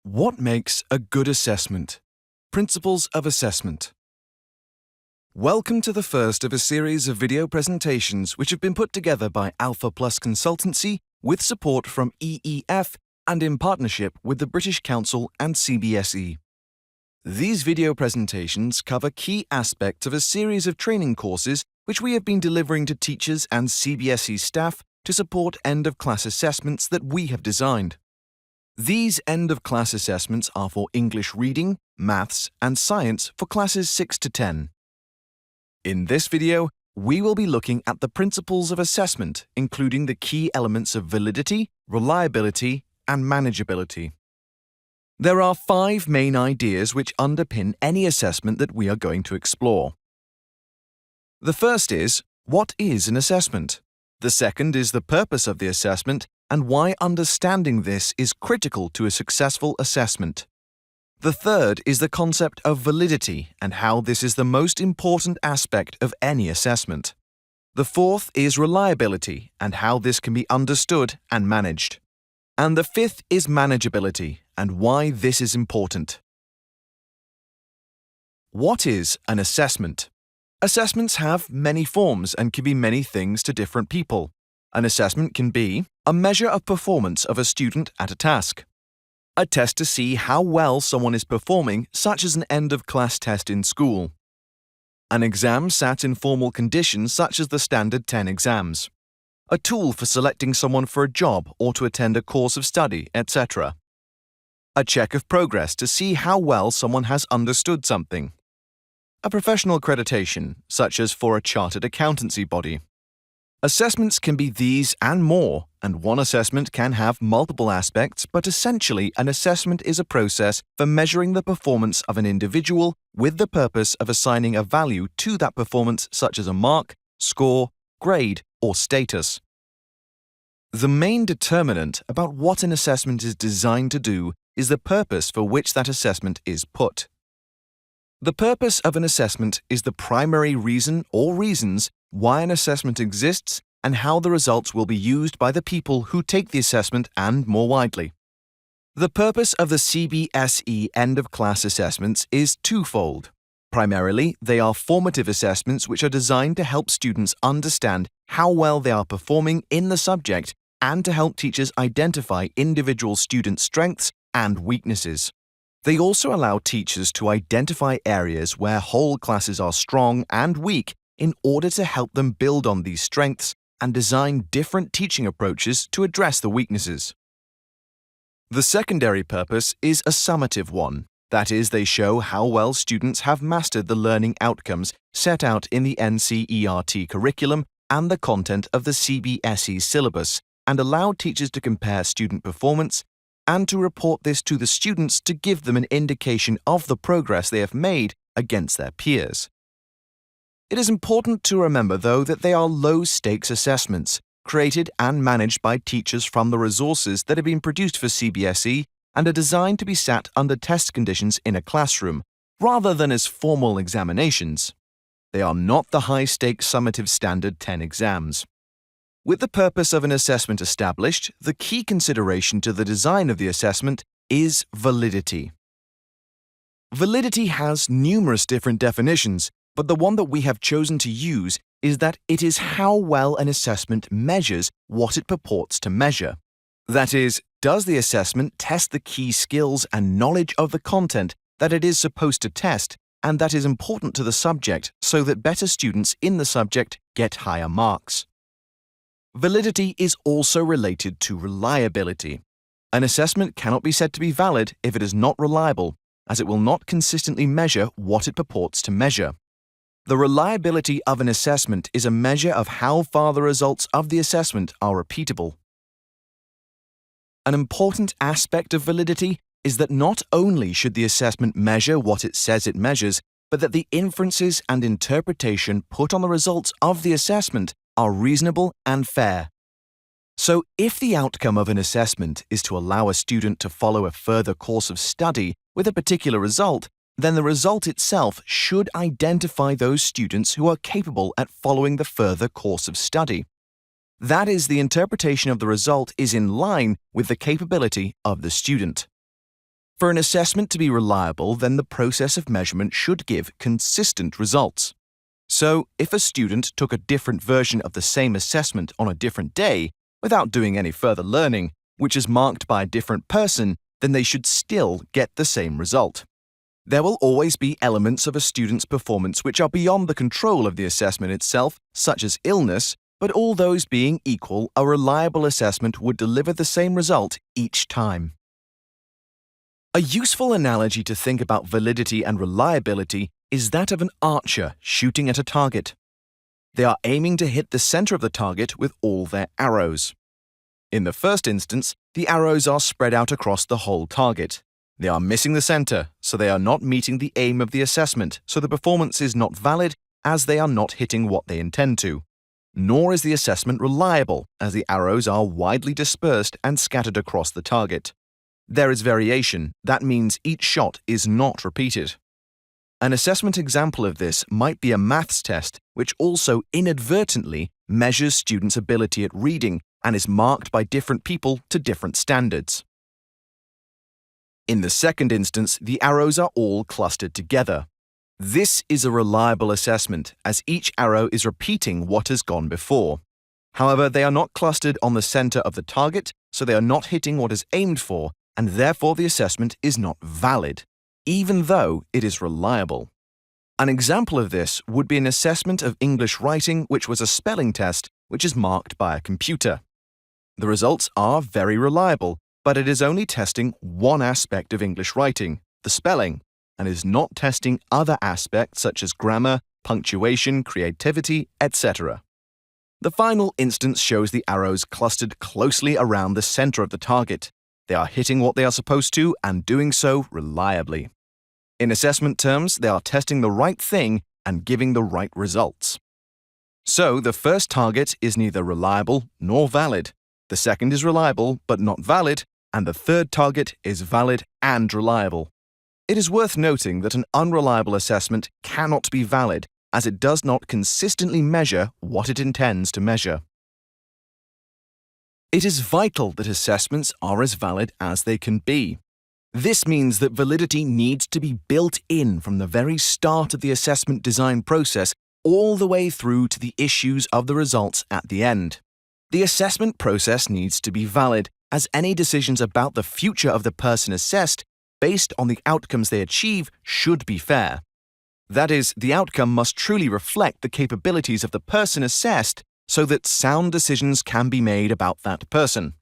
What makes a good assessment? Principles of assessment. Welcome to the first of a series of video presentations which have been put together by Alpha Plus Consultancy with support from EEF and in partnership with the British Council and CBSE. These video presentations cover key aspects of a series of training courses which we have been delivering to teachers and CBSE staff to support end-of-class assessments that we have designed. These end-of-class assessments are for English reading, maths, and science for classes 6 to 10. In this video, we will be looking at the principles of assessment, including the key elements of validity, reliability, and manageability. There are 5 main ideas which underpin any assessment that we are going to explore. The first is, what is an assessment? The second is the purpose of the assessment and why understanding this is critical to a successful assessment. The third is the concept of validity and how this is the most important aspect of any assessment. The fourth is reliability and how this can be understood and managed. And the fifth is manageability and why this is important. What is an assessment? Assessments have many forms and can be many things to different people. An assessment can be a measure of performance of a student at a task, a test to see how well someone is performing, such as an end-of-class test in school, an exam sat in formal conditions such as the standard 10 exams, a tool for selecting someone for a job or to attend a course of study, etc., a check of progress to see how well someone has understood something, a professional accreditation, such as for a chartered accountancy body. Assessments can be these and more, and one assessment can have multiple aspects, but essentially an assessment is a process for measuring the performance of an individual with the purpose of assigning a value to that performance such as a mark, score, grade, or status. The main determinant about what an assessment is designed to do is the purpose for which that assessment is put. The purpose of an assessment is the primary reason or reasons why an assessment exists and how the results will be used by the people who take the assessment and more widely. The purpose of the CBSE end-of-class assessments is twofold. Primarily, they are formative assessments which are designed to help students understand how well they are performing in the subject and to help teachers identify individual student strengths and weaknesses. They also allow teachers to identify areas where whole classes are strong and weak in order to help them build on these strengths and design different teaching approaches to address the weaknesses. The secondary purpose is a summative one. That is, they show how well students have mastered the learning outcomes set out in the NCERT curriculum and the content of the CBSE syllabus, and allow teachers to compare student performance and to report this to the students to give them an indication of the progress they have made against their peers. It is important to remember, though, that they are low-stakes assessments, created and managed by teachers from the resources that have been produced for CBSE and are designed to be sat under test conditions in a classroom, rather than as formal examinations. They are not the high-stakes summative standard 10 exams. With the purpose of an assessment established, the key consideration to the design of the assessment is validity. Validity has numerous different definitions, but the one that we have chosen to use is that it is how well an assessment measures what it purports to measure. That is, does the assessment test the key skills and knowledge of the content that it is supposed to test and that is important to the subject so that better students in the subject get higher marks? Validity is also related to reliability. An assessment cannot be said to be valid if it is not reliable, as it will not consistently measure what it purports to measure. The reliability of an assessment is a measure of how far the results of the assessment are repeatable. An important aspect of validity is that not only should the assessment measure what it says it measures, but that the inferences and interpretation put on the results of the assessment are reasonable and fair. So, if the outcome of an assessment is to allow a student to follow a further course of study with a particular result, then the result itself should identify those students who are capable at following the further course of study. That is, the interpretation of the result is in line with the capability of the student. For an assessment to be reliable, then the process of measurement should give consistent results. So, if a student took a different version of the same assessment on a different day, without doing any further learning, which is marked by a different person, then they should still get the same result. There will always be elements of a student's performance which are beyond the control of the assessment itself, such as illness, but all those being equal, a reliable assessment would deliver the same result each time. A useful analogy to think about validity and reliability is that of an archer shooting at a target. They are aiming to hit the center of the target with all their arrows. In the first instance, the arrows are spread out across the whole target. They are missing the center, so they are not meeting the aim of the assessment, so the performance is not valid as they are not hitting what they intend to. Nor is the assessment reliable, as the arrows are widely dispersed and scattered across the target. There is variation, that means each shot is not repeated. An assessment example of this might be a maths test, which also inadvertently measures students' ability at reading and is marked by different people to different standards. In the second instance, the arrows are all clustered together. This is a reliable assessment, as each arrow is repeating what has gone before. However, they are not clustered on the center of the target, so they are not hitting what is aimed for, and therefore the assessment is not valid, even though it is reliable. An example of this would be an assessment of English writing, which was a spelling test, which is marked by a computer. The results are very reliable, but it is only testing one aspect of English writing, the spelling, and is not testing other aspects such as grammar, punctuation, creativity, etc. The final instance shows the arrows clustered closely around the center of the target. They are hitting what they are supposed to and doing so reliably. In assessment terms, they are testing the right thing and giving the right results. So, the first target is neither reliable nor valid. The second is reliable but not valid, and the third target is valid and reliable. It is worth noting that an unreliable assessment cannot be valid, as it does not consistently measure what it intends to measure. It is vital that assessments are as valid as they can be. This means that validity needs to be built in from the very start of the assessment design process all the way through to the issues of the results at the end. The assessment process needs to be valid, as any decisions about the future of the person assessed, based on the outcomes they achieve, should be fair. That is, the outcome must truly reflect the capabilities of the person assessed so that sound decisions can be made about that person.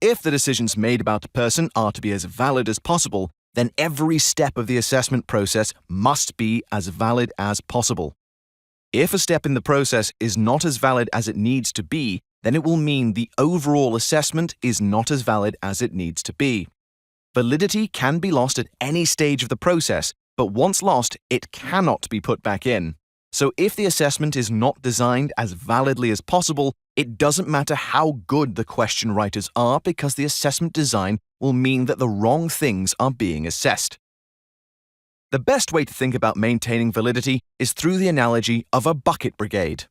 If the decisions made about a person are to be as valid as possible, then every step of the assessment process must be as valid as possible. If a step in the process is not as valid as it needs to be, then it will mean the overall assessment is not as valid as it needs to be. Validity can be lost at any stage of the process, but once lost, it cannot be put back in. So if the assessment is not designed as validly as possible, it doesn't matter how good the question writers are, because the assessment design will mean that the wrong things are being assessed. The best way to think about maintaining validity is through the analogy of a bucket brigade.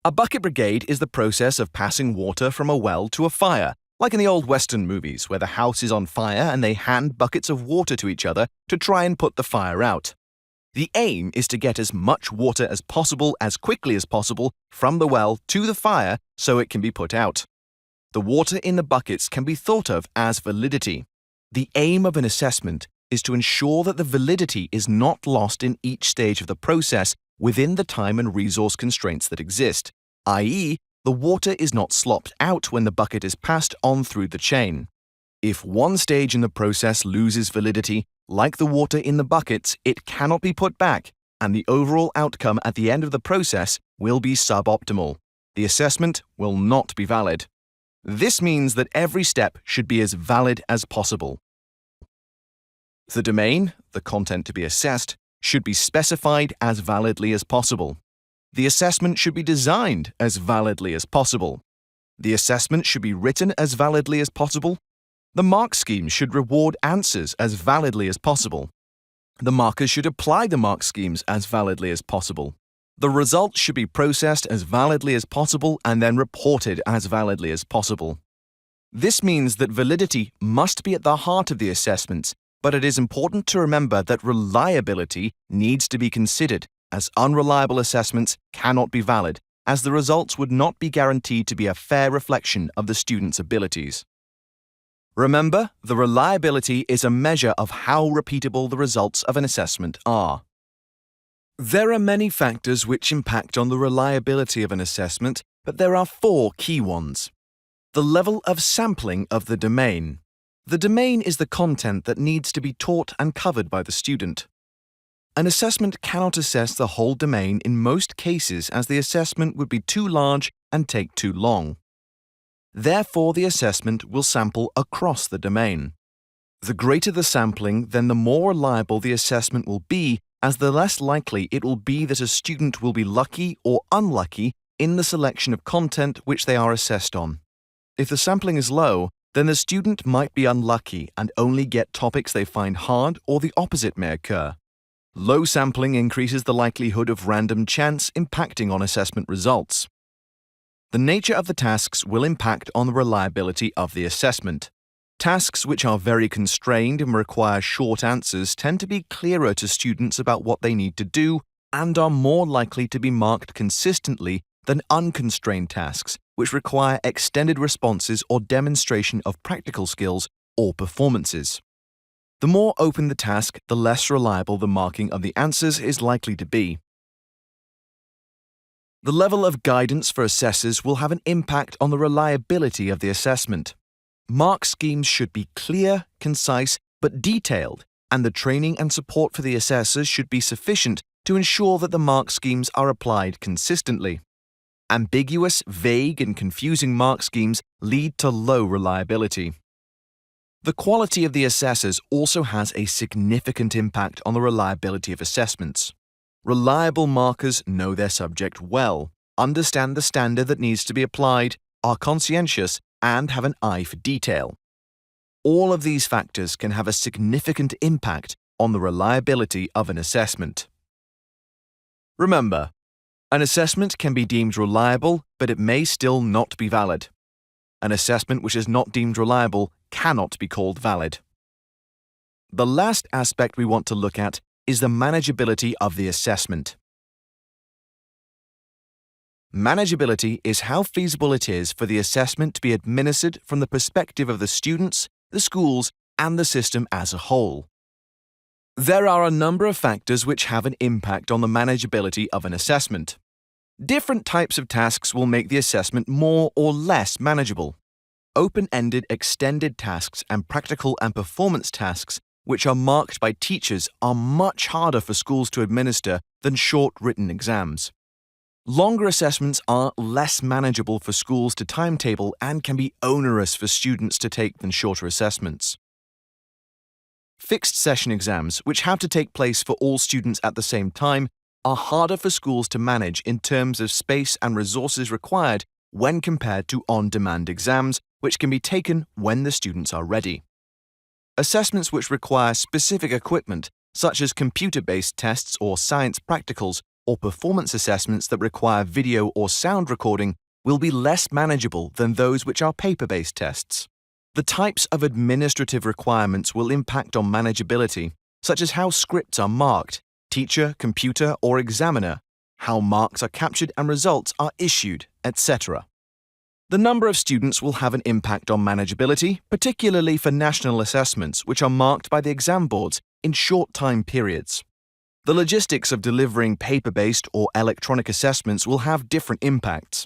A bucket brigade is the process of passing water from a well to a fire, like in the old Western movies where the house is on fire and they hand buckets of water to each other to try and put the fire out. The aim is to get as much water as possible as quickly as possible from the well to the fire so it can be put out. The water in the buckets can be thought of as validity. The aim of an assessment is to ensure that the validity is not lost in each stage of the process within the time and resource constraints that exist, i.e., the water is not slopped out when the bucket is passed on through the chain. If one stage in the process loses validity, like the water in the buckets, it cannot be put back, and the overall outcome at the end of the process will be suboptimal. The assessment will not be valid. This means that every step should be as valid as possible. The domain, the content to be assessed, should be specified as validly as possible. The assessment should be designed as validly as possible. The assessment should be written as validly as possible. The mark scheme should reward answers as validly as possible. The markers should apply the mark schemes as validly as possible. The results should be processed as validly as possible and then reported as validly as possible. This means that validity must be at the heart of the assessments, but it is important to remember that reliability needs to be considered, as unreliable assessments cannot be valid, as the results would not be guaranteed to be a fair reflection of the student's abilities. Remember, the reliability is a measure of how repeatable the results of an assessment are. There are many factors which impact on the reliability of an assessment, but there are 4 key ones. The level of sampling of the domain. The domain is the content that needs to be taught and covered by the student. An assessment cannot assess the whole domain in most cases, as the assessment would be too large and take too long. Therefore, the assessment will sample across the domain. The greater the sampling, then the more reliable the assessment will be, as the less likely it will be that a student will be lucky or unlucky in the selection of content which they are assessed on. If the sampling is low, then the student might be unlucky and only get topics they find hard, or the opposite may occur. Low sampling increases the likelihood of random chance impacting on assessment results. The nature of the tasks will impact on the reliability of the assessment. Tasks which are very constrained and require short answers tend to be clearer to students about what they need to do and are more likely to be marked consistently than unconstrained tasks, which require extended responses or demonstration of practical skills or performances. The more open the task, the less reliable the marking of the answers is likely to be. The level of guidance for assessors will have an impact on the reliability of the assessment. Mark schemes should be clear, concise, but detailed, and the training and support for the assessors should be sufficient to ensure that the mark schemes are applied consistently. Ambiguous, vague, and confusing mark schemes lead to low reliability. The quality of the assessors also has a significant impact on the reliability of assessments. Reliable markers know their subject well, understand the standard that needs to be applied, are conscientious, and have an eye for detail. All of these factors can have a significant impact on the reliability of an assessment. Remember, an assessment can be deemed reliable, but it may still not be valid. An assessment which is not deemed reliable cannot be called valid. The last aspect we want to look at is the manageability of the assessment. Manageability is how feasible it is for the assessment to be administered from the perspective of the students, the schools, and the system as a whole. There are a number of factors which have an impact on the manageability of an assessment. Different types of tasks will make the assessment more or less manageable. Open-ended extended tasks and practical and performance tasks, which are marked by teachers, are much harder for schools to administer than short written exams. Longer assessments are less manageable for schools to timetable and can be onerous for students to take than shorter assessments. Fixed session exams, which have to take place for all students at the same time, are harder for schools to manage in terms of space and resources required when compared to on-demand exams, which can be taken when the students are ready. Assessments which require specific equipment, such as computer-based tests or science practicals, or performance assessments that require video or sound recording, will be less manageable than those which are paper-based tests. The types of administrative requirements will impact on manageability, such as how scripts are marked, teacher, computer, or examiner, how marks are captured and results are issued, etc. The number of students will have an impact on manageability, particularly for national assessments, which are marked by the exam boards in short time periods. The logistics of delivering paper-based or electronic assessments will have different impacts.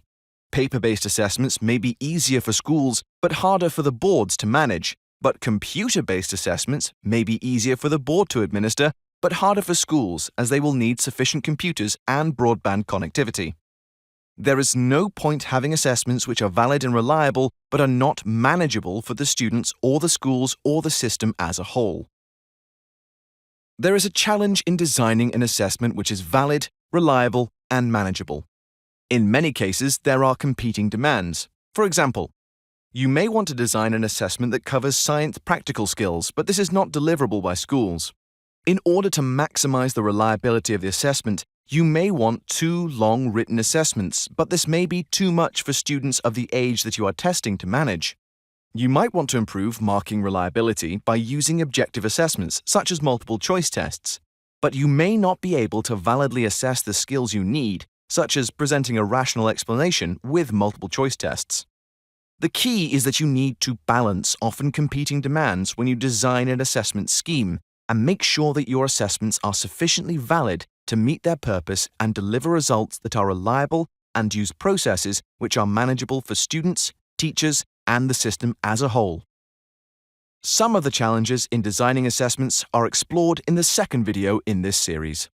Paper-based assessments may be easier for schools but harder for the boards to manage, but computer-based assessments may be easier for the board to administer but harder for schools, as they will need sufficient computers and broadband connectivity. There is no point having assessments which are valid and reliable but are not manageable for the students or the schools or the system as a whole. There is a challenge in designing an assessment which is valid, reliable, and manageable. In many cases, there are competing demands. For example, you may want to design an assessment that covers science practical skills, but this is not deliverable by schools. In order to maximize the reliability of the assessment, you may want 2 long written assessments, but this may be too much for students of the age that you are testing to manage. You might want to improve marking reliability by using objective assessments, such as multiple choice tests, but you may not be able to validly assess the skills you need, such as presenting a rational explanation with multiple choice tests. The key is that you need to balance often competing demands when you design an assessment scheme and make sure that your assessments are sufficiently valid to meet their purpose and deliver results that are reliable and use processes which are manageable for students, teachers, and the system as a whole. Some of the challenges in designing assessments are explored in the second video in this series.